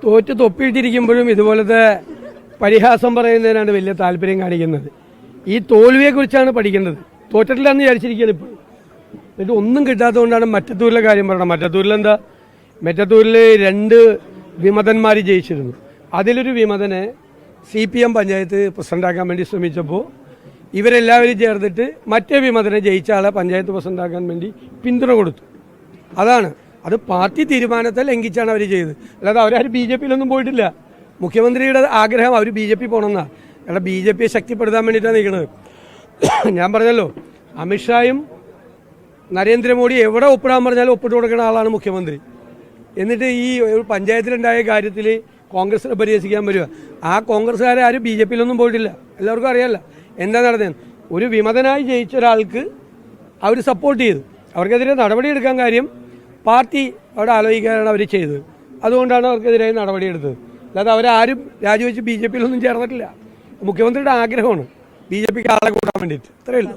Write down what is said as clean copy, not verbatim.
തോറ്റ് തൊപ്പിയിട്ടിരിക്കുമ്പോഴും ഇതുപോലത്തെ പരിഹാസം പറയുന്നതിനാണ് വലിയ താല്പര്യം കാണിക്കുന്നത്. ഈ തോൽവിയെക്കുറിച്ചാണ് പഠിക്കേണ്ടത്. തോറ്റിട്ടില്ലെന്ന് വിചാരിച്ചിരിക്കുകയാണ് ഇപ്പോൾ. എന്നിട്ട് ഒന്നും കിട്ടാത്തതുകൊണ്ടാണ് മറ്റത്തൂരിലെ കാര്യം പറയണം. മറ്റത്തൂരിലെന്താ? മറ്റത്തൂരിൽ 2 വിമതന്മാർ ജയിച്ചിരുന്നു. അതിലൊരു വിമതനെ CPM പഞ്ചായത്ത് പ്രസിഡന്റാക്കാൻ വേണ്ടി ശ്രമിച്ചപ്പോൾ ഇവരെല്ലാവരും ചേർന്നിട്ട് മറ്റേ വിമതനെ ജയിച്ച ആളെ പഞ്ചായത്ത് പ്രസിഡന്റാക്കാൻ വേണ്ടി പിന്തുണ കൊടുത്തു. അതാണ്. അത് പാർട്ടി തീരുമാനത്തെ ലംഘിച്ചാണ് അവർ ചെയ്തത്. അല്ലാതെ അവരാരും BJPയിലൊന്നും പോയിട്ടില്ല. മുഖ്യമന്ത്രിയുടെ ആഗ്രഹം അവർ BJP പോകണമെന്നാണ്. കാരണം BJPയെ ശക്തിപ്പെടുത്താൻ വേണ്ടിയിട്ടാണ് നിൽക്കുന്നത്. ഞാൻ പറഞ്ഞല്ലോ, അമിത്ഷായും നരേന്ദ്രമോദി എവിടെ ഒപ്പിടാൻ പറഞ്ഞാലും ഒപ്പിട്ട് കൊടുക്കുന്ന ആളാണ് മുഖ്യമന്ത്രി. എന്നിട്ട് ഈ ഒരു പഞ്ചായത്തിലുണ്ടായ കാര്യത്തിൽ കോൺഗ്രസിനെ പരിഹസിക്കാൻ വരിക. ആ കോൺഗ്രസ്സുകാരെ ആരും BJPയിലൊന്നും പോയിട്ടില്ല. എല്ലാവർക്കും അറിയാമല്ല എന്താ നടന്നത്. ഒരു വിമതനായി ജയിച്ച ഒരാൾക്ക് അവർ സപ്പോർട്ട് ചെയ്തു. അവർക്കെതിരെ നടപടിയെടുക്കാൻ കാര്യം പാർട്ടി അവിടെ ആലോചിക്കാനാണ് അവർ ചെയ്തത്. അതുകൊണ്ടാണ് അവർക്കെതിരായി നടപടിയെടുത്തത്. അല്ലാതെ അവരാരും രാജിവെച്ച് BJPയിലൊന്നും ചേർന്നിട്ടില്ല. മുഖ്യമന്ത്രിയുടെ ആഗ്രഹമാണ് BJPക്ക് ആളെ കൂട്ടാൻ വേണ്ടിയിട്ട്. ഇത്രയേ ഉള്ളൂ.